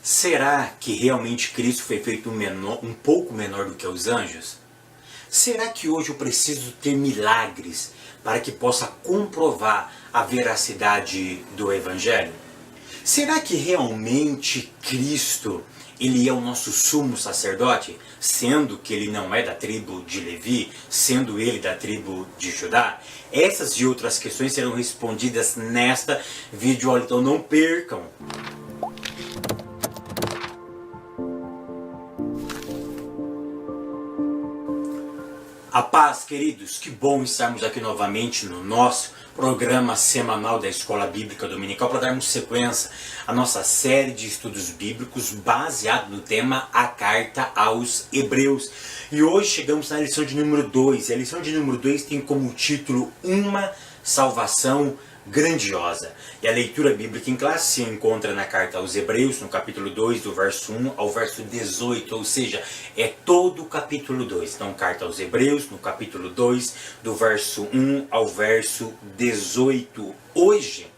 Será que realmente Cristo foi feito um pouco menor do que os anjos? Será que hoje eu preciso ter milagres para que possa comprovar a veracidade do Evangelho? Será que realmente Cristo ele é o nosso sumo sacerdote, sendo que ele não é da tribo de Levi, sendo ele da tribo de Judá? Essas e outras questões serão respondidas nesta videoaula, então não percam! A paz, queridos, que bom estarmos aqui novamente no nosso programa semanal da Escola Bíblica Dominical para darmos sequência à nossa série de estudos bíblicos baseado no tema A Carta aos Hebreus. E hoje chegamos na lição de número 2. E a lição de número 2 tem como título Uma Salvação Grandiosa. E a leitura bíblica em classe se encontra na Carta aos Hebreus, no capítulo 2, do verso 1 ao verso 18, ou seja, é todo o capítulo 2. Então, Carta aos Hebreus, no capítulo 2, do verso 1 ao verso 18. Hoje,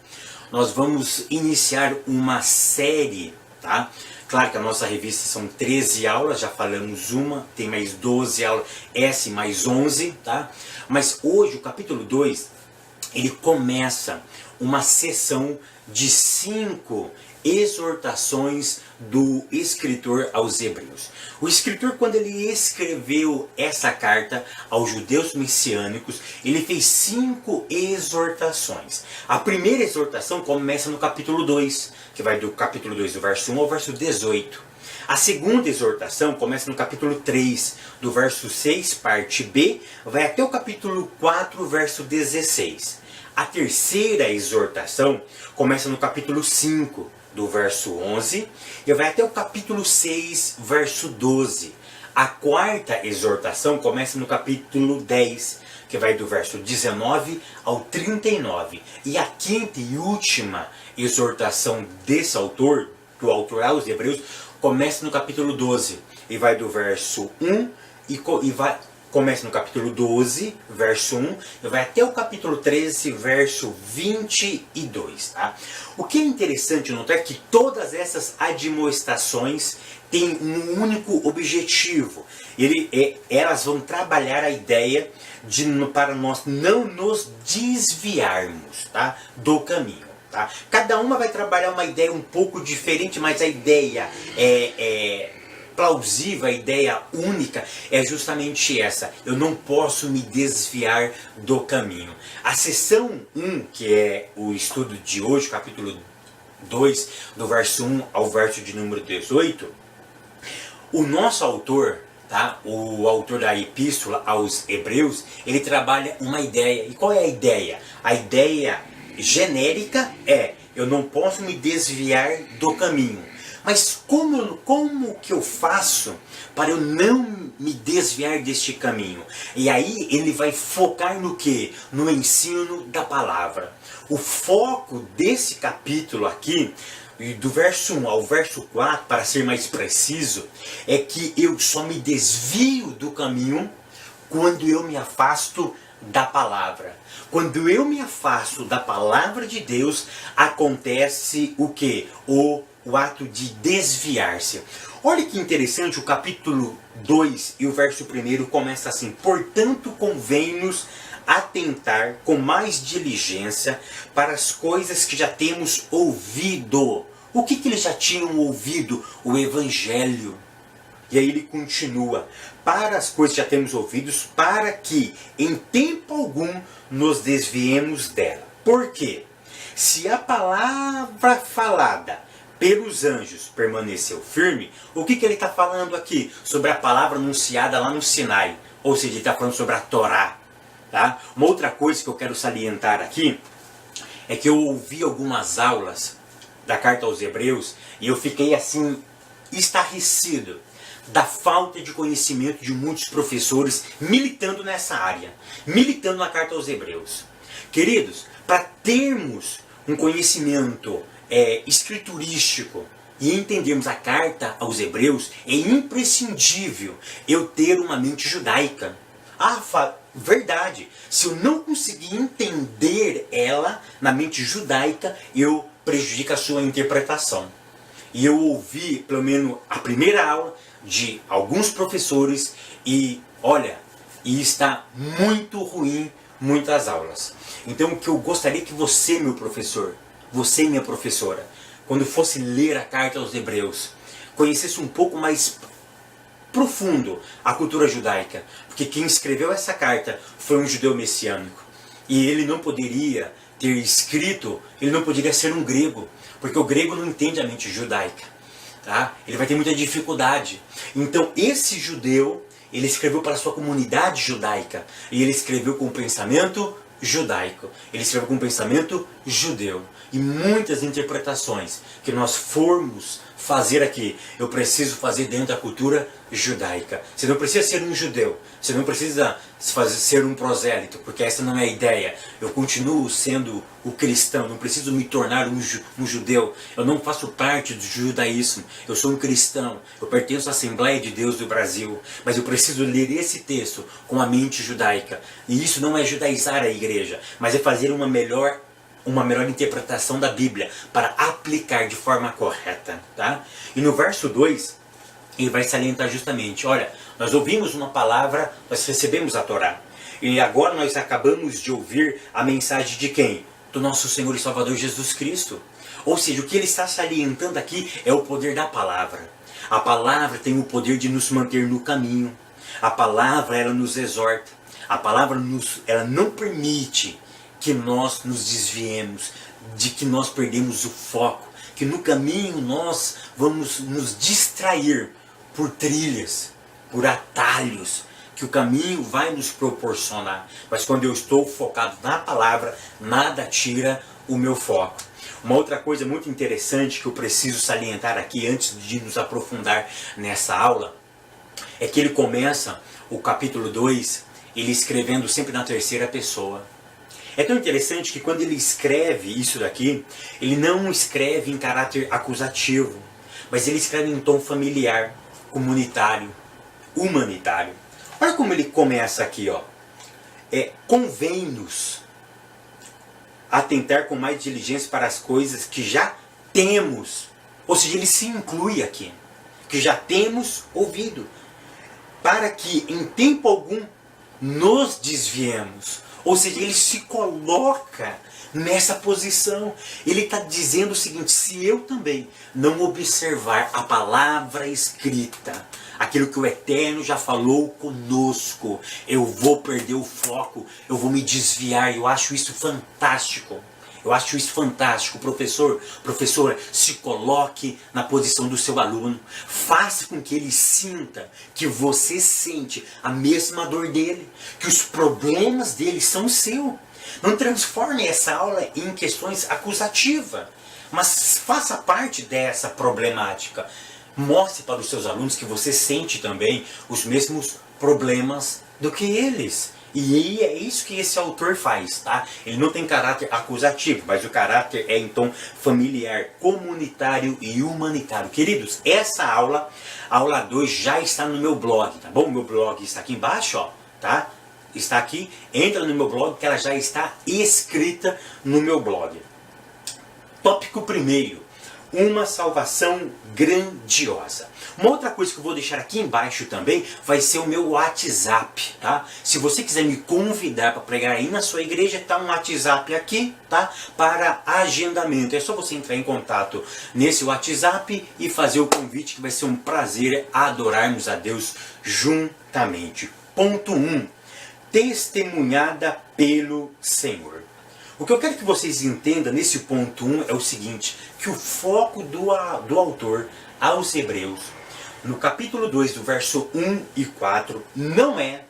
nós vamos iniciar uma série, tá? Claro que a nossa revista são 13 aulas, já falamos uma, tem mais 12 aulas, essa mais 11, tá? Mas hoje, o capítulo 2, ele começa uma sessão de 5 exortações do escritor aos Hebreus. O escritor, quando ele escreveu essa carta aos judeus messiânicos, ele fez 5 exortações. A primeira exortação começa no capítulo 2, que vai do capítulo 2, do verso 1 ao verso 18. A segunda exortação começa no capítulo 3, do verso 6, parte B, vai até o capítulo 4, verso 16. A terceira exortação começa no capítulo 5, do verso 11, e vai até o capítulo 6, verso 12. A quarta exortação começa no capítulo 10, que vai do verso 19 ao 39. E a quinta e última exortação desse autor, do autor aos Hebreus, começa no capítulo 12, e vai do verso 1 começa no capítulo 12, verso 1, e vai até o capítulo 13, verso 22. Tá? O que é interessante notar é que todas essas admoestações têm um único objetivo. Elas vão trabalhar a ideia para nós não nos desviarmos, tá, do caminho. Tá? Cada uma vai trabalhar uma ideia um pouco diferente, mas a ideia plausível, a ideia única é justamente essa: eu não posso me desviar do caminho. A seção 1, que é o estudo de hoje, capítulo 2, do verso 1 ao verso de número 18, o nosso autor, tá? O autor da epístola aos Hebreus, ele trabalha uma ideia. E qual é a ideia? A ideia genérica é: eu não posso me desviar do caminho. Mas como que eu faço para eu não me desviar deste caminho? E aí ele vai focar no quê? No ensino da palavra. O foco desse capítulo aqui, do verso 1 ao verso 4, para ser mais preciso, é que eu só me desvio do caminho quando eu me afasto da palavra. Quando eu me afasto da palavra de Deus, acontece o quê? O ato de desviar-se. Olha que interessante, o capítulo 2 e o verso 1 começa assim: portanto convém-nos atentar com mais diligência para as coisas que já temos ouvido. O que eles já tinham ouvido? O Evangelho. E aí ele continua: para as coisas que já temos ouvidos, para que em tempo algum nos desviemos dela. Por quê? Se a palavra falada pelos anjos permaneceu firme, o que ele está falando aqui? Sobre a palavra anunciada lá no Sinai. Ou seja, ele está falando sobre a Torá. Tá? Uma outra coisa que eu quero salientar aqui é que eu ouvi algumas aulas da Carta aos Hebreus e eu fiquei assim, estarrecido da falta de conhecimento de muitos professores militando nessa área, militando na Carta aos Hebreus. Queridos, para termos um conhecimento escriturístico e entendermos a carta aos Hebreus, é imprescindível eu ter uma mente judaica. Verdade, se eu não conseguir entender ela na mente judaica, eu prejudico a sua interpretação. E eu ouvi, pelo menos, a primeira aula de alguns professores e, olha, e está muito ruim muitas aulas. Então, o que eu gostaria que você, meu professor, você, minha professora, quando fosse ler a carta aos Hebreus, conhecesse um pouco mais profundo a cultura judaica. Porque quem escreveu essa carta foi um judeu messiânico. E ele não poderia ter escrito, ele não poderia ser um grego, porque o grego não entende a mente judaica, tá? Ele vai ter muita dificuldade. Então esse judeu, ele escreveu para a sua comunidade judaica, e ele escreveu com pensamento judaico, ele escreveu com pensamento judeu. E muitas interpretações que nós formos fazer aqui, eu preciso fazer dentro da cultura judaica. Você não precisa ser um judeu, você não precisa ser um prosélito, porque essa não é a ideia. Eu continuo sendo o cristão, não preciso me tornar um judeu. Eu não faço parte do judaísmo, eu sou um cristão, eu pertenço à Assembleia de Deus do Brasil, mas eu preciso ler esse texto com a mente judaica. E isso não é judaizar a igreja, mas é fazer uma melhor interpretação da Bíblia para aplicar de forma correta, tá? E no verso 2, ele vai salientar justamente, olha, nós ouvimos uma palavra, nós recebemos a Torá. E agora nós acabamos de ouvir a mensagem de quem? Do nosso Senhor e Salvador Jesus Cristo. Ou seja, o que ele está salientando aqui é o poder da palavra. A palavra tem o poder de nos manter no caminho. A palavra, ela nos exorta. A palavra ela não permite que nós nos desviemos, de que nós perdemos o foco, que no caminho nós vamos nos distrair por trilhas, por atalhos, que o caminho vai nos proporcionar. Mas quando eu estou focado na palavra, nada tira o meu foco. Uma outra coisa muito interessante que eu preciso salientar aqui, antes de nos aprofundar nessa aula, é que ele começa o capítulo 2, ele escrevendo sempre na terceira pessoa. É tão interessante que quando ele escreve isso daqui, ele não escreve em caráter acusativo, mas ele escreve em tom familiar, comunitário, humanitário. Olha como ele começa aqui, ó. Convém-nos atentar com mais diligência para as coisas que já temos. Ou seja, ele se inclui aqui. Que já temos ouvido. Para que em tempo algum nos desviemos. Ou seja, ele se coloca nessa posição. Ele está dizendo o seguinte: se eu também não observar a palavra escrita, aquilo que o Eterno já falou conosco, eu vou perder o foco, eu vou me desviar. Eu acho isso fantástico. Eu acho isso fantástico. Professor, professora, se coloque na posição do seu aluno. Faça com que ele sinta que você sente a mesma dor dele, que os problemas dele são seus. Não transforme essa aula em questões acusativas, mas faça parte dessa problemática. Mostre para os seus alunos que você sente também os mesmos problemas do que eles. E é isso que esse autor faz, tá? Ele não tem caráter acusativo, mas o caráter é em tom familiar, comunitário e humanitário. Queridos, essa aula, a aula 2, já está no meu blog, tá bom? Meu blog está aqui embaixo, ó, tá? Está aqui, entra no meu blog que ela já está escrita no meu blog. Tópico 1. Uma salvação grandiosa. Uma outra coisa que eu vou deixar aqui embaixo também vai ser o meu WhatsApp, tá? Se você quiser me convidar para pregar aí na sua igreja, tá um WhatsApp aqui, tá? Para agendamento. É só você entrar em contato nesse WhatsApp e fazer o convite, que vai ser um prazer adorarmos a Deus juntamente. Ponto 1. Testemunhada pelo Senhor. O que eu quero que vocês entendam nesse ponto 1 é o seguinte, que o foco do autor aos Hebreus, no capítulo 2, do verso 1 e 4, não é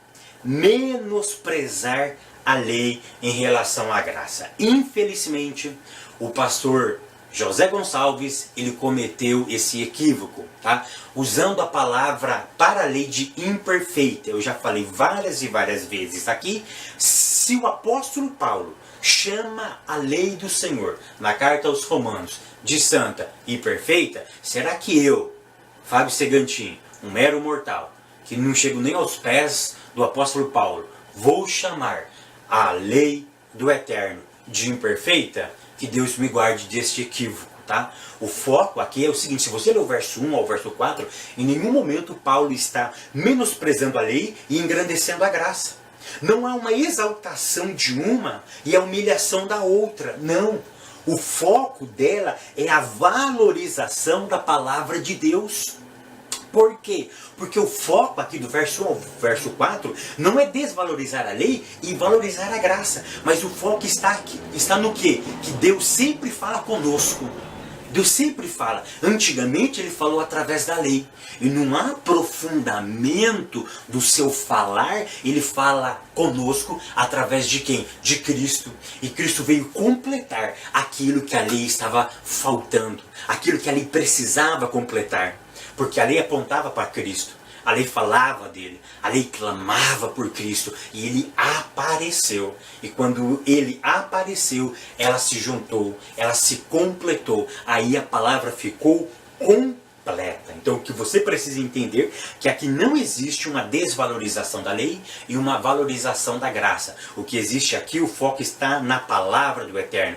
menosprezar a lei em relação à graça. Infelizmente, o pastor José Gonçalves, ele cometeu esse equívoco, tá? Usando a palavra para a lei de imperfeita. Eu já falei várias e várias vezes aqui. Se o apóstolo Paulo chama a lei do Senhor, na carta aos Romanos, de santa e perfeita, será que eu, Fábio Segantin, um mero mortal, que não chego nem aos pés do apóstolo Paulo, vou chamar a lei do Eterno de imperfeita? Que Deus me guarde deste equívoco. tá? O foco aqui é o seguinte, se você ler o verso 1 ao verso 4, em nenhum momento Paulo está menosprezando a lei e engrandecendo a graça. Não há uma exaltação de uma e a humilhação da outra, não. O foco dela é a valorização da palavra de Deus. Por quê? Porque o foco aqui do verso 1 ao verso 4 não é desvalorizar a lei e valorizar a graça. Mas o foco está aqui, está no quê? Que Deus sempre fala conosco. Deus sempre fala. Antigamente ele falou através da lei. E num aprofundamento do seu falar, ele fala conosco através de quem? De Cristo. E Cristo veio completar aquilo que a lei estava faltando. Aquilo que a lei precisava completar. Porque a lei apontava para Cristo, a lei falava dele, a lei clamava por Cristo e ele apareceu. E quando ele apareceu, ela se juntou, ela se completou. Aí a palavra ficou completa. Então o que você precisa entender é que aqui não existe uma desvalorização da lei e uma valorização da graça. O que existe aqui, o foco está na palavra do Eterno,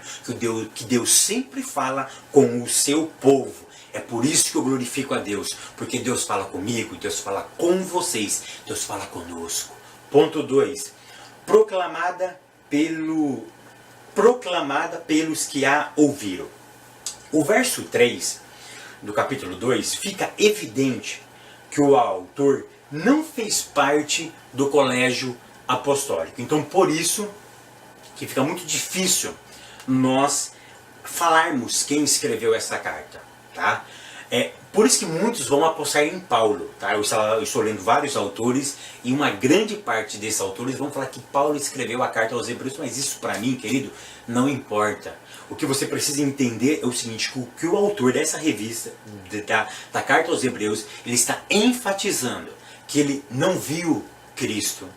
que Deus sempre fala com o seu povo. É por isso que eu glorifico a Deus, porque Deus fala comigo, Deus fala com vocês, Deus fala conosco. Ponto 2. Proclamada pelos que a ouviram. O verso 3 do capítulo 2 fica evidente que o autor não fez parte do colégio apostólico. Então por isso que fica muito difícil nós falarmos quem escreveu essa carta. Tá? Por isso que muitos vão apostar em Paulo. Tá? Eu estou lendo vários autores e uma grande parte desses autores vão falar que Paulo escreveu a carta aos Hebreus, mas isso para mim, querido, não importa. O que você precisa entender é o seguinte, que o autor dessa revista, da carta aos Hebreus, ele está enfatizando que ele não viu Cristo,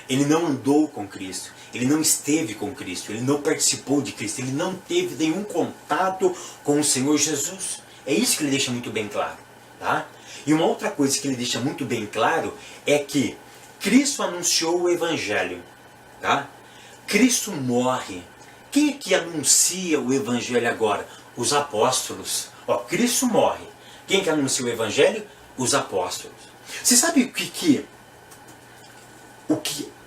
ele não andou com Cristo, ele não esteve com Cristo, ele não participou de Cristo, ele não teve nenhum contato com o Senhor Jesus. É isso que ele deixa muito bem claro. Tá? E uma outra coisa que ele deixa muito bem claro é que Cristo anunciou o Evangelho. Tá? Cristo morre. Quem é que anuncia o Evangelho agora? Os apóstolos. Cristo morre. Quem que anuncia o Evangelho? Os apóstolos. Você sabe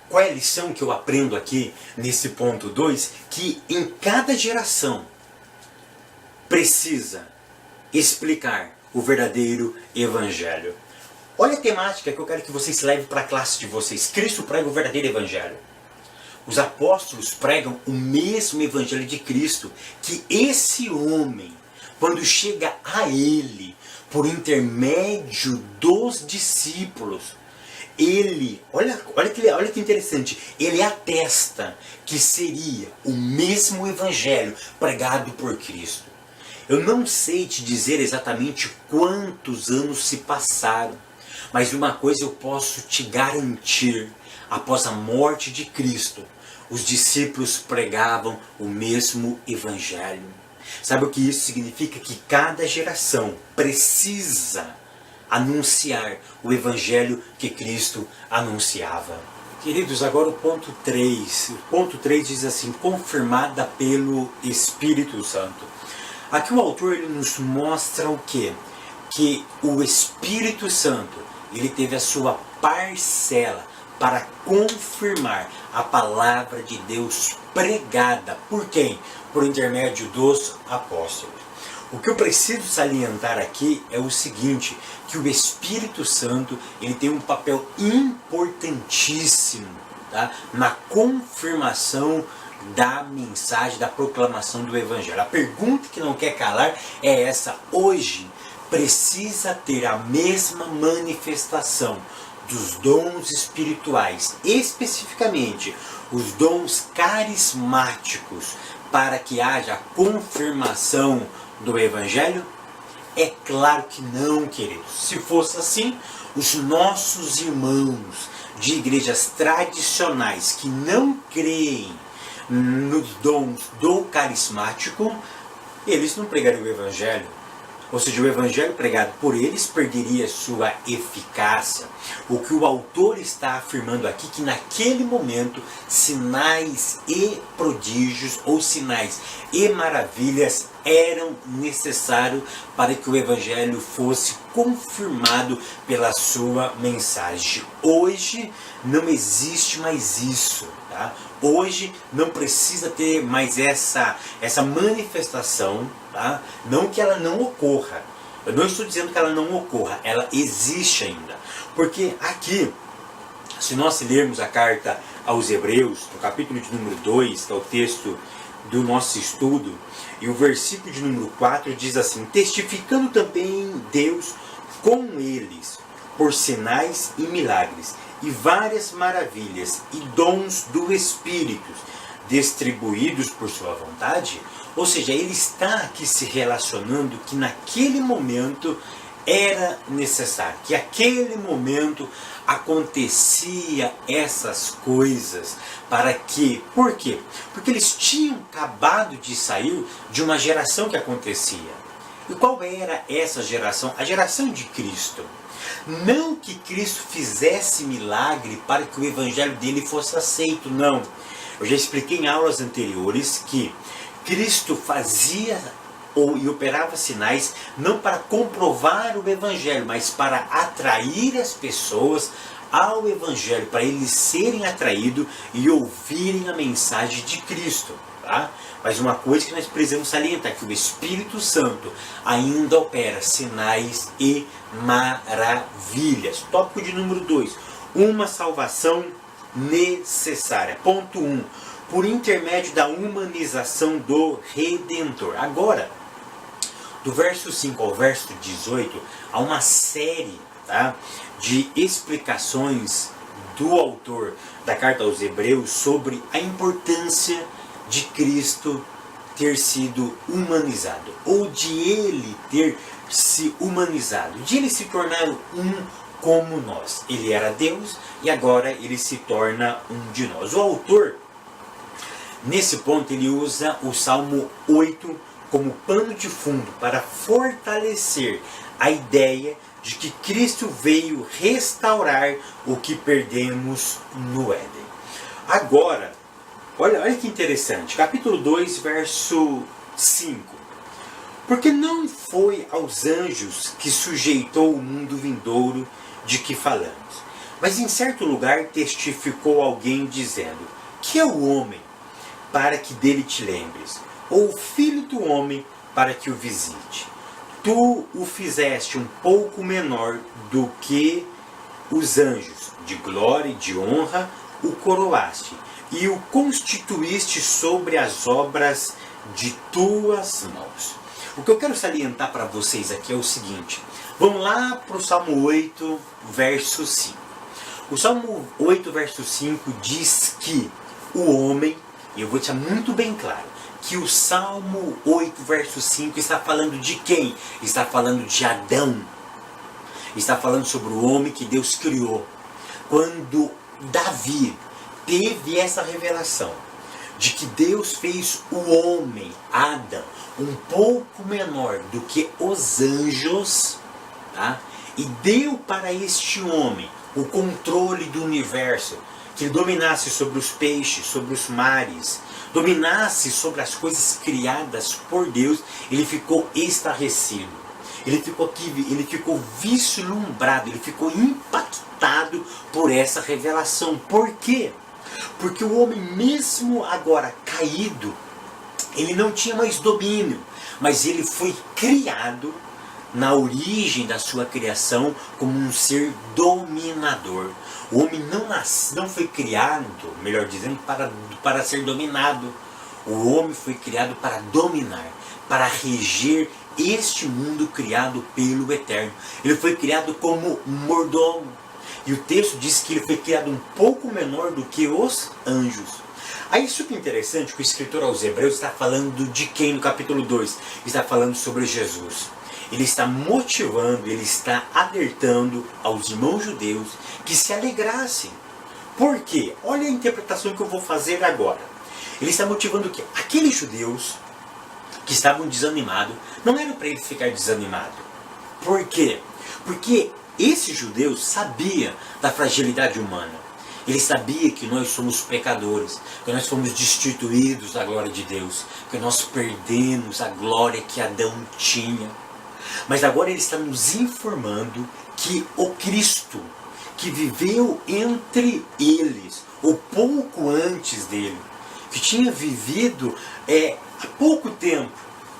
qual é a lição que eu aprendo aqui nesse ponto 2? Que em cada geração precisa explicar o verdadeiro Evangelho. Olha a temática que eu quero que vocês levem para a classe de vocês. Cristo prega o verdadeiro Evangelho. Os apóstolos pregam o mesmo Evangelho de Cristo, que esse homem, quando chega a ele, por intermédio dos discípulos, ele, olha que interessante, ele atesta que seria o mesmo Evangelho pregado por Cristo. Eu não sei te dizer exatamente quantos anos se passaram, mas uma coisa eu posso te garantir, após a morte de Cristo, os discípulos pregavam o mesmo Evangelho. Sabe o que isso significa? Que cada geração precisa anunciar o Evangelho que Cristo anunciava. Queridos, agora o ponto 3. O ponto 3 diz assim, confirmada pelo Espírito Santo. Aqui o autor ele nos mostra o quê? Que o Espírito Santo ele teve a sua parcela para confirmar a palavra de Deus pregada. Por quem? Por intermédio dos apóstolos. O que eu preciso salientar aqui é o seguinte, que o Espírito Santo ele tem um papel importantíssimo, tá? Na confirmação da mensagem, da proclamação do Evangelho. A pergunta que não quer calar é essa: hoje precisa ter a mesma manifestação dos dons espirituais, especificamente os dons carismáticos, para que haja a confirmação do Evangelho? É claro que não, queridos. Se fosse assim, os nossos irmãos de igrejas tradicionais que não creem nos dons do carismático, eles não pregariam o Evangelho. Ou seja, o evangelho pregado por eles perderia sua eficácia. O que o autor está afirmando aqui, que naquele momento sinais e prodígios, ou sinais e maravilhas, eram necessários para que o evangelho fosse confirmado pela sua mensagem. Hoje não existe mais isso. Tá? Hoje não precisa ter mais essa manifestação, tá? Não que ela não ocorra. Eu não estou dizendo que ela não ocorra, ela existe ainda. Porque aqui, se nós lermos a carta aos Hebreus, no capítulo de número 2, que é o texto do nosso estudo, e o versículo de número 4 diz assim: testificando também Deus com eles, por sinais e milagres, e várias maravilhas e dons do Espírito, distribuídos por sua vontade. Ou seja, ele está aqui se relacionando que naquele momento era necessário, que naquele momento acontecia essas coisas, para que, por quê? Porque eles tinham acabado de sair de uma geração que acontecia. E qual era essa geração? A geração de Cristo. Não que Cristo fizesse milagre para que o evangelho dele fosse aceito, não. Eu já expliquei em aulas anteriores que Cristo fazia e operava sinais não para comprovar o evangelho, mas para atrair as pessoas ao evangelho, para eles serem atraídos e ouvirem a mensagem de Cristo. Tá? Mas uma coisa que nós precisamos salientar, que o Espírito Santo ainda opera sinais e maravilhas. Tópico de número 2. Uma salvação necessária. Ponto 1. Por intermédio da humanização do Redentor. Agora, do verso 5 ao verso 18, há uma série, tá, de explicações do autor da carta aos Hebreus sobre a importância de Cristo ter sido humanizado, ou de ele ter se humanizado, de ele se tornar um como nós. Ele era Deus e agora ele se torna um de nós. O autor, nesse ponto, ele usa o Salmo 8 como pano de fundo para fortalecer a ideia de que Cristo veio restaurar o que perdemos no Éden. Agora, olha que interessante, capítulo 2, verso 5. Porque não foi aos anjos que sujeitou o mundo vindouro de que falamos, mas em certo lugar testificou alguém dizendo: que é o homem para que dele te lembres, ou o filho do homem para que o visite. Tu o fizeste um pouco menor do que os anjos, de glória e de honra o coroaste, e o constituíste sobre as obras de tuas mãos. O que eu quero salientar para vocês aqui é o seguinte. Vamos lá para o Salmo 8, verso 5. O Salmo 8, verso 5 diz que o homem, e eu vou deixar muito bem claro, que o Salmo 8, verso 5 está falando de quem? Está falando de Adão. Está falando sobre o homem que Deus criou. Quando Davi teve essa revelação de que Deus fez o homem, Adão, um pouco menor do que os anjos, tá? E deu para este homem o controle do universo, que ele dominasse sobre os peixes, sobre os mares, dominasse sobre as coisas criadas por Deus. Ele ficou estarrecido, ele ficou vislumbrado, ele ficou impactado por essa revelação. Por quê? Porque o homem, mesmo agora caído, ele não tinha mais domínio, mas ele foi criado na origem da sua criação como um ser dominador. O homem não foi criado, melhor dizendo, para ser dominado. O homem foi criado para dominar, para reger este mundo criado pelo Eterno. Ele foi criado como mordomo. E o texto diz que ele foi criado um pouco menor do que os anjos. Aí isso que é interessante, que o escritor aos Hebreus está falando de quem no capítulo 2? Está falando sobre Jesus. Ele está motivando, ele está alertando aos irmãos judeus que se alegrassem. Por quê? Olha a interpretação que eu vou fazer agora. Ele está motivando que aqueles judeus que estavam desanimados, não era para ele ficar desanimado. Por quê? Porque esse judeu sabia da fragilidade humana. Ele sabia que nós somos pecadores, que nós fomos destituídos da glória de Deus, que nós perdemos a glória que Adão tinha. Mas agora ele está nos informando que o Cristo, que viveu entre eles, ou pouco antes dele, que tinha vivido há pouco tempo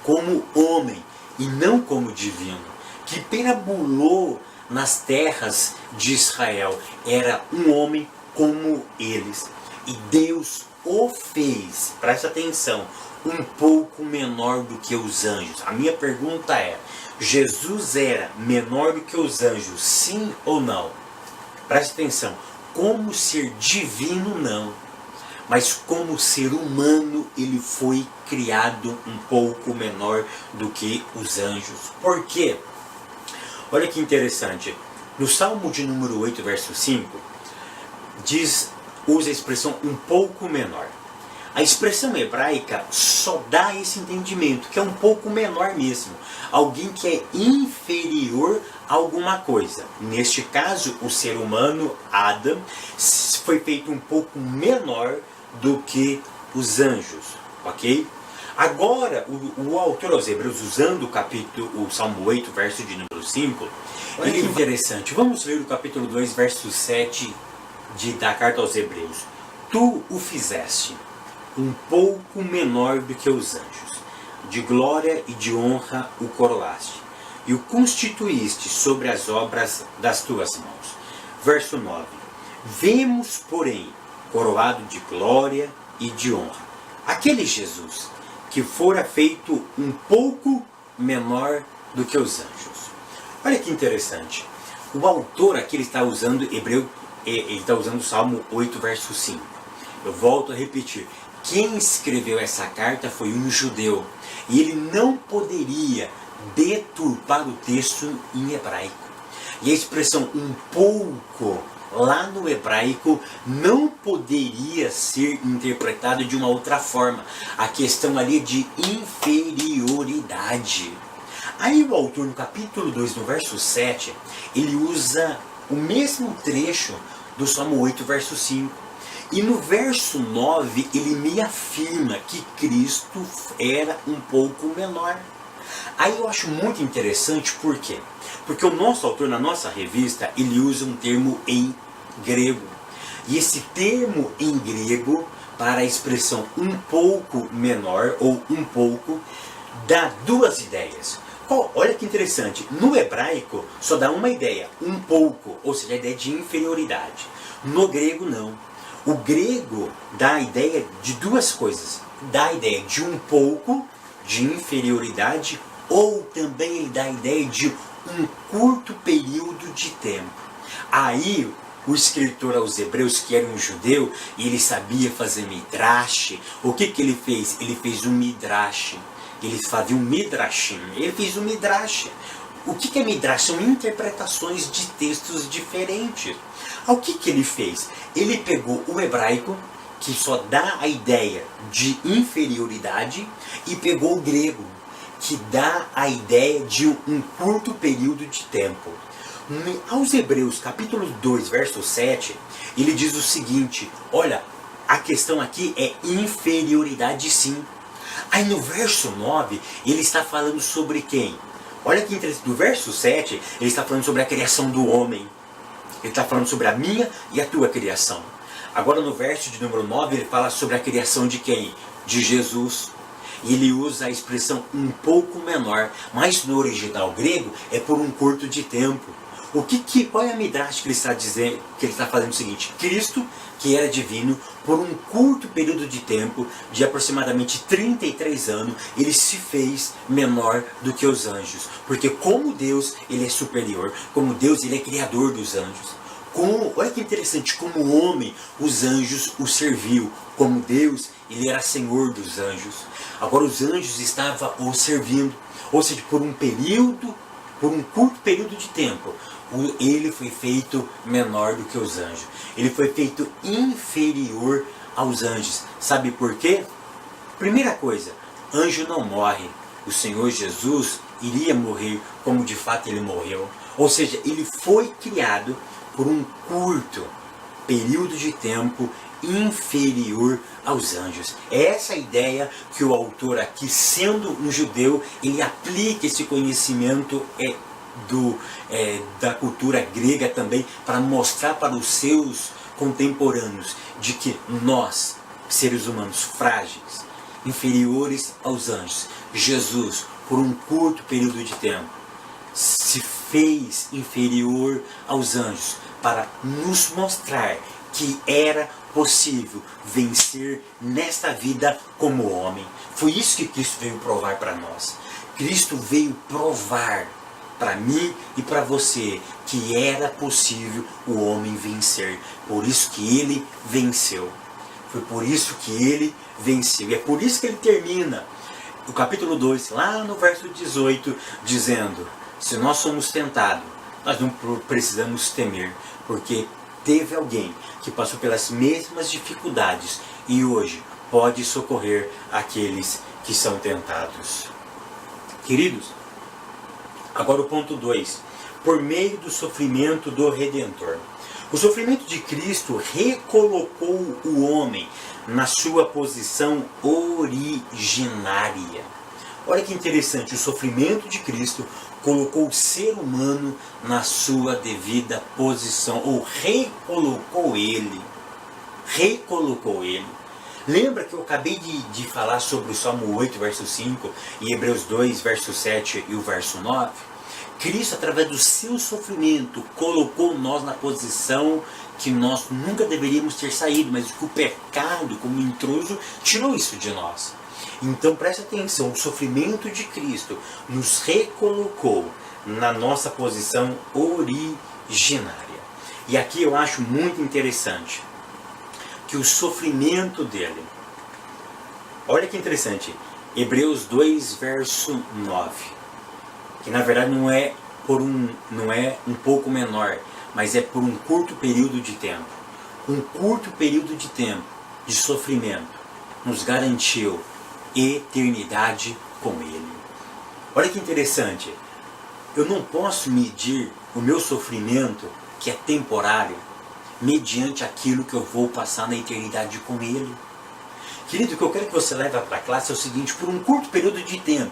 como homem e não como divino, que perambulou nas terras de Israel, era um homem como eles. E Deus o fez, presta atenção, um pouco menor do que os anjos. A minha pergunta é, Jesus era menor do que os anjos, sim ou não? Presta atenção, como ser divino não, mas como ser humano ele foi criado um pouco menor do que os anjos. Por quê? Olha que interessante, no Salmo de número 8, verso 5, usa a expressão um pouco menor. A expressão hebraica só dá esse entendimento, que é um pouco menor mesmo. Alguém que é inferior a alguma coisa. Neste caso, o ser humano, Adão, foi feito um pouco menor do que os anjos. Ok? Agora, o autor aos Hebreus, usando o Salmo 8, verso de número 5, ele é interessante. Vamos ler o capítulo 2, verso 7 da carta aos Hebreus. Tu o fizeste um pouco menor do que os anjos, de glória e de honra o coroaste, e o constituíste sobre as obras das tuas mãos. Verso 9. Vemos, porém, coroado de glória e de honra, aquele Jesus, que fora feito um pouco menor do que os anjos. Olha que interessante. O autor aqui ele está usando ele está usando o Salmo 8, verso 5. Eu volto a repetir. Quem escreveu essa carta foi um judeu. E ele não poderia deturpar o texto em hebraico. E a expressão um pouco, lá no hebraico, não poderia ser interpretado de uma outra forma. A questão ali é de inferioridade. Aí o autor, no capítulo 2, no verso 7, ele usa o mesmo trecho do Salmo 8, verso 5. E no verso 9, ele me afirma que Cristo era um pouco menor. Aí eu acho muito interessante, por quê? Porque o nosso autor, na nossa revista, ele usa um termo em grego. E esse termo em grego, para a expressão um pouco menor, ou um pouco, dá duas ideias. Olha que interessante, no hebraico só dá uma ideia, um pouco, ou seja, a ideia de inferioridade. No grego não. O grego dá a ideia de duas coisas. Dá a ideia de um pouco de inferioridade, ou também ele dá a ideia de um curto período de tempo. Aí o escritor aos Hebreus, que era um judeu, e ele sabia fazer midrash, o que ele fez? Ele fez um midrash. Ele fazia um midrashim. Ele fez um midrash. O que é midrash? São interpretações de textos diferentes. O que ele fez? Ele pegou o hebraico, que só dá a ideia de inferioridade, e pegou o grego, que dá a ideia de um curto período de tempo. Aos Hebreus, capítulo 2, verso 7, ele diz o seguinte, olha, a questão aqui é inferioridade sim. Aí no verso 9, ele está falando sobre quem? Olha que interessante, do verso 7, ele está falando sobre a criação do homem. Ele está falando sobre a minha e a tua criação. Agora no verso de número 9, ele fala sobre a criação de quem? De Jesus. E ele usa a expressão um pouco menor, mas no original grego é por um curto de tempo. Qual é a midrash que ele está dizendo? Que ele está falando o seguinte: Cristo, que era divino, por um curto período de tempo, de aproximadamente 33 anos, ele se fez menor do que os anjos. Porque como Deus, ele é superior, como Deus, ele é criador dos anjos. Olha que interessante, como homem, os anjos o serviu. Como Deus, ele era senhor dos anjos. Agora os anjos estavam o servindo. Ou seja, por um curto período de tempo, ele foi feito menor do que os anjos. Ele foi feito inferior aos anjos. Sabe por quê? Primeira coisa, anjo não morre. o Senhor Jesus iria morrer como de fato ele morreu. Ou seja, ele foi criado por um curto período de tempo inferior aos anjos. É essa a ideia que o autor aqui, sendo um judeu, ele aplica esse conhecimento da cultura grega também para mostrar para os seus contemporâneos de que nós, seres humanos frágeis, inferiores aos anjos, Jesus, por um curto período de tempo, se fez inferior aos anjos para nos mostrar que era possível vencer nesta vida como homem. Foi isso que Cristo veio provar para nós. Cristo veio provar para mim e para você que era possível o homem vencer. Por isso que ele venceu. Foi por isso que ele venceu. E é por isso que ele termina o capítulo 2, lá no verso 18, dizendo: se nós somos tentados, nós não precisamos temer, porque teve alguém que passou pelas mesmas dificuldades e hoje pode socorrer aqueles que são tentados. Queridos, agora o ponto 2. Por meio do sofrimento do Redentor. O sofrimento de Cristo recolocou o homem na sua posição originária. Olha que interessante, o sofrimento de Cristo colocou o ser humano na sua devida posição, ou recolocou ele. Recolocou ele. Lembra que eu acabei de falar sobre o Salmo 8, verso 5, e Hebreus 2, verso 7 e o verso 9? Cristo, através do seu sofrimento, colocou nós na posição que nós nunca deveríamos ter saído, mas que o pecado, como intruso, tirou isso de nós. Então preste atenção, o sofrimento de Cristo nos recolocou na nossa posição originária. E aqui eu acho muito interessante que o sofrimento dele, olha que interessante, Hebreus 2, verso 9, que na verdade não é um pouco menor, mas é por um curto período de tempo. Um curto período de tempo de sofrimento nos garantiu eternidade com ele. Olha que interessante, eu não posso medir o meu sofrimento, que é temporário, mediante aquilo que eu vou passar na eternidade com ele. Querido, o que eu quero que você leve para a classe é o seguinte: por um curto período de tempo,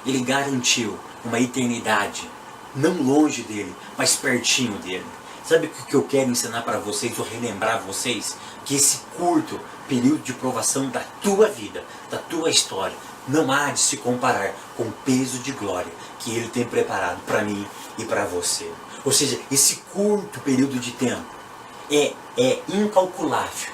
ele garantiu uma eternidade, não longe dele, mas pertinho dele. Sabe o que eu quero ensinar para vocês, ou relembrar vocês? Que esse curto período de provação da tua vida, da tua história, não há de se comparar com o peso de glória que ele tem preparado para mim e para você. Ou seja, esse curto período de tempo é incalculável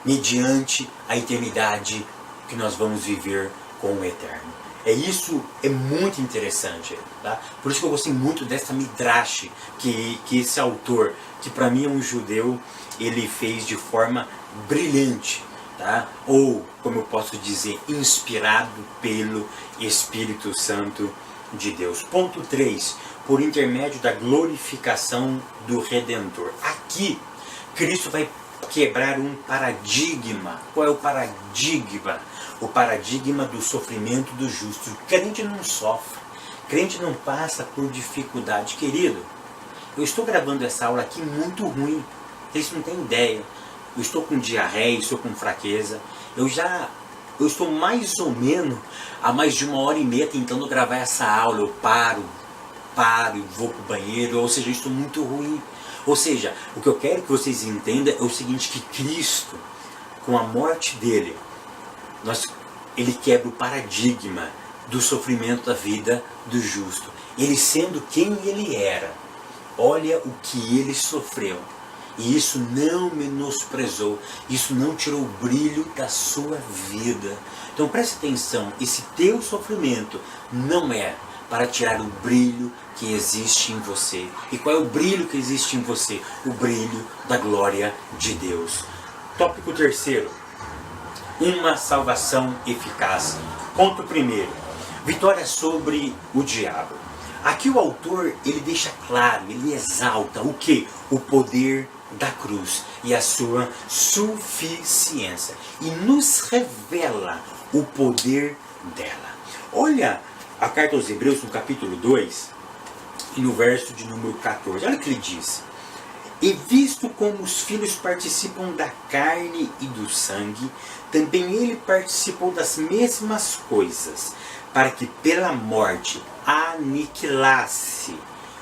mediante a eternidade que nós vamos viver com o Eterno. Isso é muito interessante, tá? Por isso que eu gostei muito dessa midrash que esse autor, que para mim é um judeu, ele fez de forma brilhante, tá? Ou, como eu posso dizer, inspirado pelo Espírito Santo de Deus. Ponto 3. Por intermédio da glorificação do Redentor. Aqui, Cristo vai quebrar um paradigma. Qual é o paradigma? O paradigma do sofrimento do justo. O crente não sofre, o crente não passa por dificuldade. Querido, eu estou gravando essa aula aqui muito ruim, vocês não têm ideia. Eu estou com diarreia, estou com fraqueza. Eu estou mais ou menos há mais de 1h30 tentando gravar essa aula. Eu paro e vou para o banheiro, ou seja, eu estou muito ruim. Ou seja, o que eu quero que vocês entendam é o seguinte, que Cristo, com a morte dele, ele quebra o paradigma do sofrimento da vida do justo. Ele sendo quem ele era, olha o que ele sofreu. E isso não menosprezou, isso não tirou o brilho da sua vida. Então preste atenção, esse teu sofrimento não é para tirar o brilho que existe em você. E qual é o brilho que existe em você? O brilho da glória de Deus. Tópico 3. Uma salvação eficaz. Ponto 1. Vitória sobre o diabo. Aqui o autor, ele deixa claro, ele exalta o que? O poder da cruz e a sua suficiência. E nos revela o poder dela. Olha a carta aos Hebreus no capítulo 2 e no verso de número 14. Olha o que ele diz. E visto como os filhos participam da carne e do sangue, também ele participou das mesmas coisas, para que pela morte aniquilasse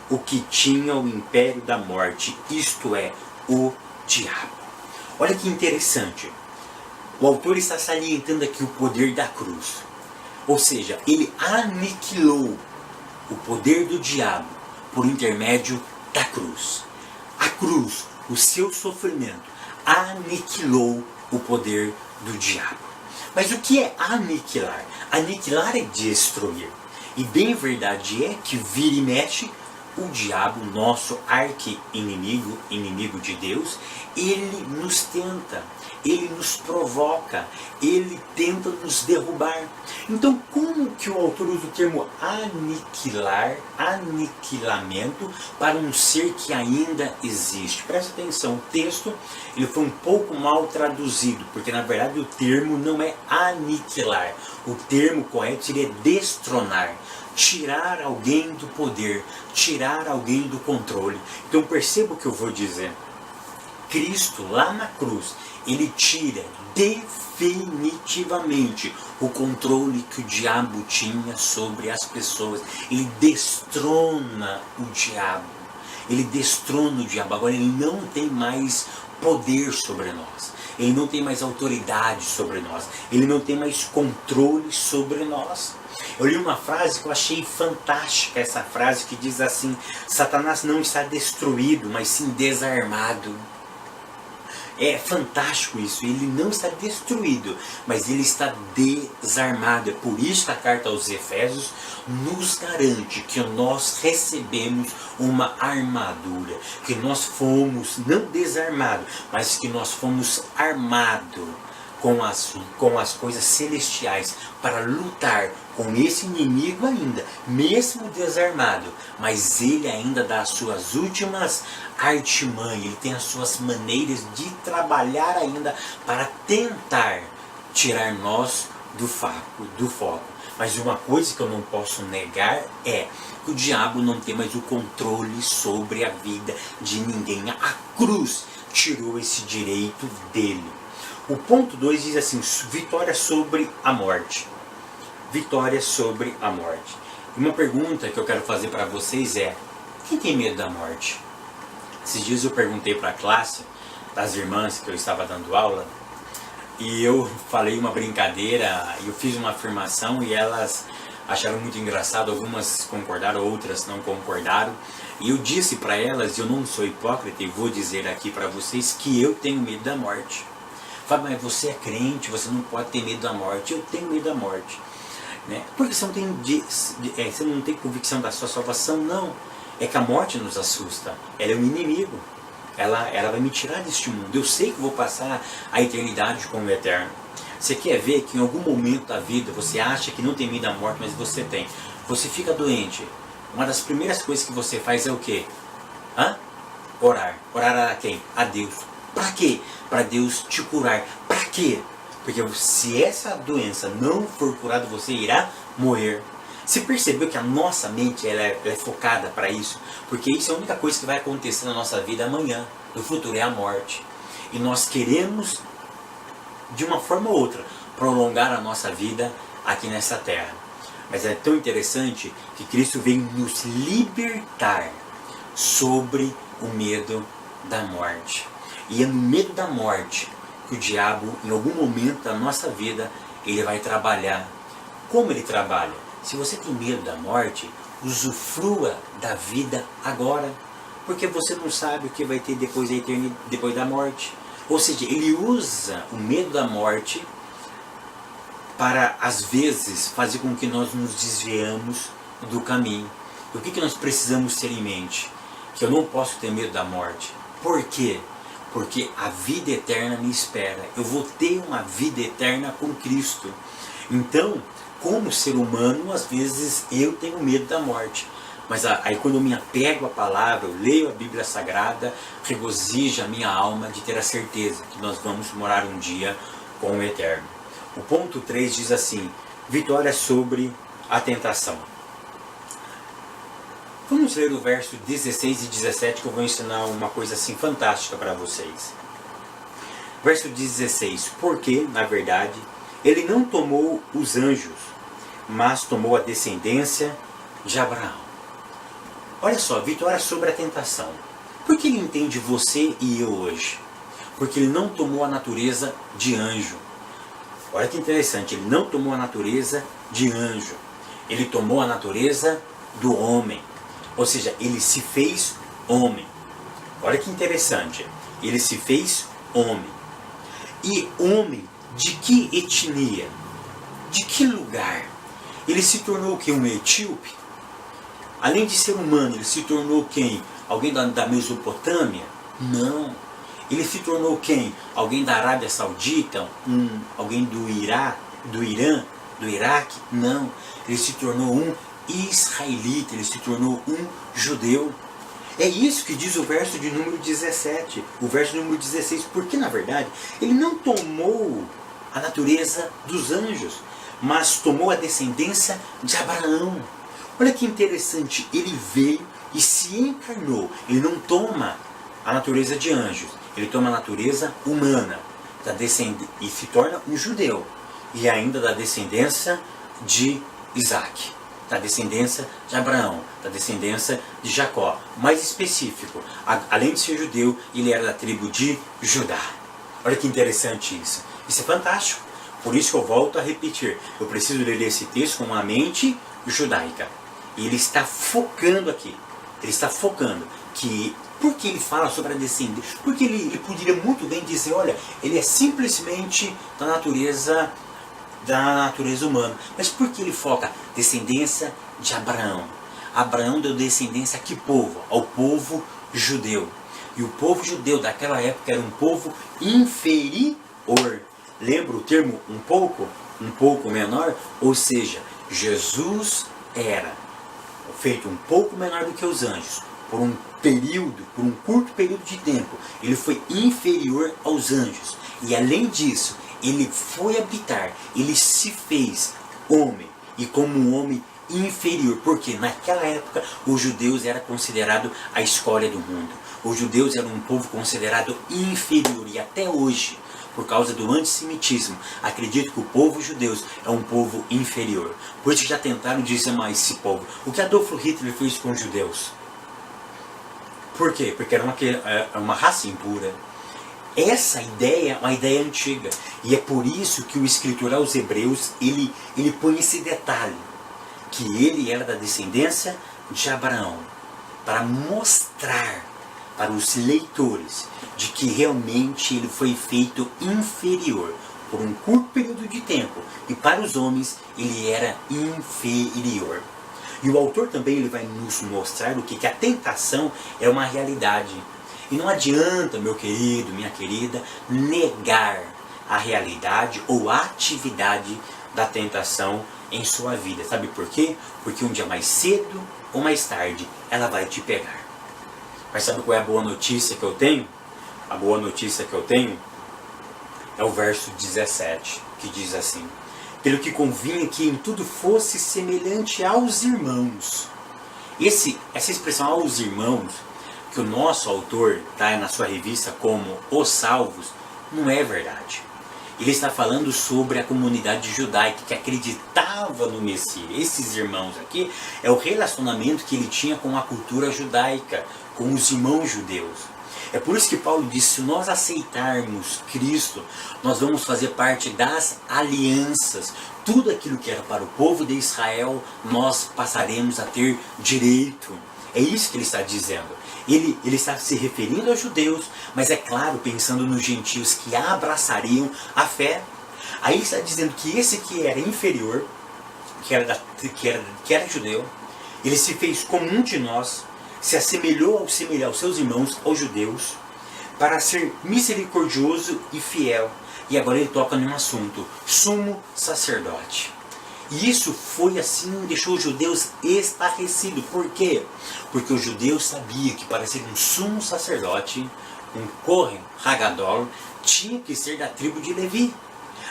o que tinha o império da morte, isto é, o diabo. Olha que interessante. O autor está salientando aqui o poder da cruz. Ou seja, ele aniquilou o poder do diabo por intermédio da cruz. A cruz, o seu sofrimento, aniquilou o poder do diabo. Mas o que é aniquilar? Aniquilar é destruir. E bem verdade é que vira e mexe, o diabo, nosso arqui-inimigo, inimigo de Deus, ele nos tenta, ele nos provoca, ele tenta nos derrubar. Então, como que o autor usa o termo aniquilar, aniquilamento, para um ser que ainda existe? Presta atenção, o texto ele foi um pouco mal traduzido, porque na verdade o termo não é aniquilar, o termo correto seria destronar. Tirar alguém do poder, tirar alguém do controle. Então perceba o que eu vou dizer. Cristo lá na cruz, ele tira definitivamente o controle que o diabo tinha sobre as pessoas. Ele destrona o diabo. Ele destrona o diabo. Agora ele não tem mais poder sobre nós. Ele não tem mais autoridade sobre nós. Ele não tem mais controle sobre nós. Eu li uma frase que eu achei fantástica, essa frase que diz assim: Satanás não está destruído, mas sim desarmado. É fantástico isso, ele não está destruído, mas ele está desarmado. É por isso que a carta aos Efésios nos garante que nós recebemos uma armadura, que nós fomos não desarmados, mas que nós fomos armados com as coisas celestiais para lutar com esse inimigo ainda, mesmo desarmado, mas ele ainda dá as suas últimas artimanhas, ele tem as suas maneiras de trabalhar ainda para tentar tirar nós do foco. Mas uma coisa que eu não posso negar é que o diabo não tem mais o controle sobre a vida de ninguém. A cruz tirou esse direito dele. O ponto 2 diz assim: vitória sobre a morte. Vitória sobre a morte. Uma pergunta que eu quero fazer para vocês é: quem tem medo da morte? Esses dias eu perguntei para a classe das irmãs que eu estava dando aula, e eu falei uma brincadeira, eu fiz uma afirmação e elas acharam muito engraçado, algumas concordaram, outras não concordaram. E eu disse para elas, eu não sou hipócrita e vou dizer aqui para vocês que eu tenho medo da morte. Fala, mas você é crente, você não pode ter medo da morte. Eu tenho medo da morte. Né? Porque você não tem convicção da sua salvação? Não. É que a morte nos assusta. Ela é um inimigo. Ela vai me tirar deste mundo. Eu sei que vou passar a eternidade com o eterno. Você quer ver que em algum momento da vida você acha que não tem medo da morte, mas você tem. Você fica doente. Uma das primeiras coisas que você faz é o quê? Orar. Orar a quem? A Deus. Para quê? Para Deus te curar. Para quê? Porque se essa doença não for curada, você irá morrer. Você percebeu que a nossa mente ela é focada para isso? Porque isso é a única coisa que vai acontecer na nossa vida amanhã. No futuro é a morte. E nós queremos, de uma forma ou outra, prolongar a nossa vida aqui nessa terra. Mas é tão interessante que Cristo vem nos libertar sobre o medo da morte. E é no medo da morte que o diabo, em algum momento da nossa vida, ele vai trabalhar. Como ele trabalha? Se você tem medo da morte, usufrua da vida agora. Porque você não sabe o que vai ter depois da eternidade, depois da morte. Ou seja, ele usa o medo da morte para, às vezes, fazer com que nós nos desviamos do caminho. O que nós precisamos ter em mente? Que eu não posso ter medo da morte. Por quê? Porque a vida eterna me espera. Eu vou ter uma vida eterna com Cristo. Então, como ser humano, às vezes eu tenho medo da morte. Mas aí quando eu me apego à palavra, eu leio a Bíblia Sagrada, regozija a minha alma de ter a certeza que nós vamos morar um dia com o Eterno. O ponto 3 diz assim: Vitória sobre a tentação. Vamos ler o verso 16 e 17 que eu vou ensinar uma coisa assim fantástica para vocês. Verso 16. Porque, na verdade, ele não tomou os anjos, mas tomou a descendência de Abraão. Olha só, vitória sobre a tentação. Por que ele entende você e eu hoje? Porque ele não tomou a natureza de anjo. Olha que interessante, ele não tomou a natureza de anjo. Ele tomou a natureza do homem. Ou seja, ele se fez homem. Olha que interessante. Ele se fez homem. E homem de que etnia? De que lugar? Ele se tornou o quê? Um etíope? Além de ser humano, ele se tornou quem? Alguém da Mesopotâmia? Não. Ele se tornou quem? Alguém da Arábia Saudita? Alguém do Irã? Do Iraque? Não. Ele se tornou um israelita, ele se tornou um judeu. É isso que diz o verso de número 17, o verso de número 16, porque na verdade ele não tomou a natureza dos anjos, mas tomou a descendência de Abraão. Olha que interessante, ele veio e se encarnou. Ele não toma a natureza de anjos, ele toma a natureza humana e se torna um judeu, e ainda da descendência de Isaac, da descendência de Abraão, da descendência de Jacó. Mais específico, além de ser judeu, ele era da tribo de Judá. Olha que interessante isso. Isso é fantástico. Por isso que eu volto a repetir. Eu preciso ler esse texto com uma mente judaica. E ele está focando aqui. Ele está focando que... Por que ele fala sobre a descendência? Porque ele poderia muito bem dizer, olha, ele é simplesmente da natureza humana. Mas por que ele foca? Descendência de Abraão. Abraão deu descendência a que povo? Ao povo judeu. E o povo judeu daquela época era um povo inferior. Lembra o termo um pouco menor? Ou seja, Jesus era feito um pouco menor do que os anjos. Por um curto período de tempo, ele foi inferior aos anjos. E além disso, ele foi habitar, ele se fez homem, e como um homem inferior, porque naquela época os judeus eram considerados a escória do mundo. Os judeus eram um povo considerado inferior, e até hoje, por causa do antissemitismo, acredito que o povo judeu é um povo inferior. Por isso já tentaram dizimar esse povo. O que Adolf Hitler fez com os judeus? Por quê? Porque era uma raça impura. Essa ideia é uma ideia antiga. E é por isso que o escritor aos Hebreus, ele põe esse detalhe. Que ele era da descendência de Abraão. Para mostrar para os leitores de que realmente ele foi feito inferior por um curto período de tempo. E para os homens ele era inferior. E o autor também ele vai nos mostrar o que a tentação é uma realidade. E não adianta, meu querido, minha querida, negar a realidade ou a atividade da tentação em sua vida. Sabe por quê? Porque um dia mais cedo ou mais tarde ela vai te pegar. Mas sabe qual é a boa notícia que eu tenho? A boa notícia que eu tenho é o verso 17, que diz assim: pelo que convinha que em tudo fosse semelhante aos irmãos. Essa expressão aos irmãos, que o nosso autor dá na sua revista como os salvos, não é verdade. Ele está falando sobre a comunidade judaica que acreditava no Messias. Esses irmãos aqui é o relacionamento que ele tinha com a cultura judaica, com os irmãos judeus. É por isso que Paulo diz, se nós aceitarmos Cristo, nós vamos fazer parte das alianças. Tudo aquilo que era para o povo de Israel, nós passaremos a ter direito. É isso que ele está dizendo. Ele está se referindo aos judeus, mas é claro, pensando nos gentios que abraçariam a fé. Aí ele está dizendo que esse que era inferior, que era judeu, ele se fez como um de nós, se assemelhou aos seus irmãos, aos judeus, para ser misericordioso e fiel. E agora ele toca num assunto, sumo sacerdote. E isso foi assim, deixou os judeus estarrecidos. Por quê? Porque os judeus sabiam que para ser um sumo sacerdote, um Kohen Hagadol, tinha que ser da tribo de Levi.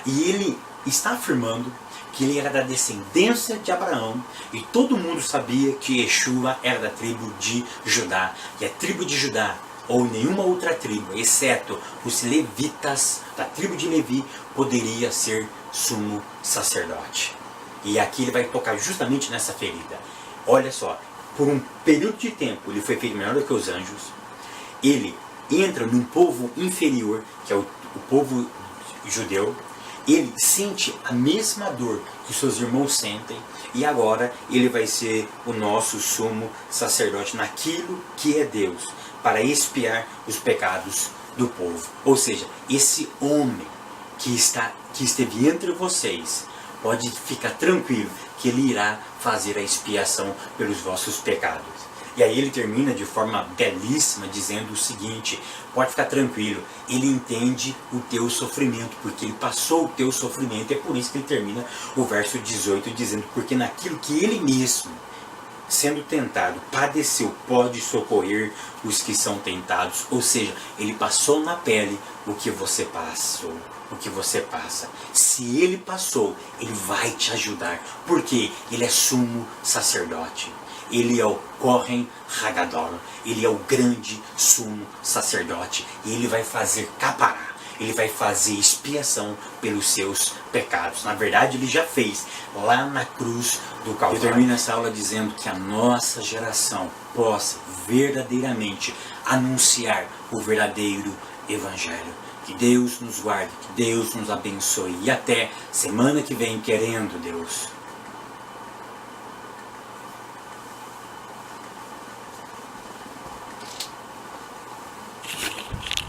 E ele está afirmando que ele era da descendência de Abraão, e todo mundo sabia que Yeshua era da tribo de Judá. E a tribo de Judá, ou nenhuma outra tribo, exceto os levitas da tribo de Levi, poderia ser sumo sacerdote. E aqui ele vai tocar justamente nessa ferida. Olha só, por um período de tempo ele foi feito menor do que os anjos. Ele entra num povo inferior, que é o povo judeu. Ele sente a mesma dor que os seus irmãos sentem, e agora ele vai ser o nosso sumo sacerdote naquilo que é Deus, para expiar os pecados do povo. Ou seja, esse homem que esteve entre vocês, pode ficar tranquilo que ele irá fazer a expiação pelos vossos pecados. E aí ele termina de forma belíssima dizendo o seguinte: pode ficar tranquilo, ele entende o teu sofrimento, porque ele passou o teu sofrimento. É por isso que ele termina o verso 18 dizendo: porque naquilo que ele mesmo, sendo tentado, padeceu, pode socorrer os que são tentados. Ou seja, ele passou na pele o que você passou, o que você passa. Se ele passou, ele vai te ajudar, porque ele é sumo sacerdote. Ele é o Kohen Hagadol, ele é o grande sumo sacerdote, e ele vai fazer capará, ele vai fazer expiação pelos seus pecados. Na verdade, ele já fez lá na cruz do Calvário. Eu termino essa aula dizendo que a nossa geração possa verdadeiramente anunciar o verdadeiro Evangelho. Que Deus nos guarde, que Deus nos abençoe, e até semana que vem, querendo Deus.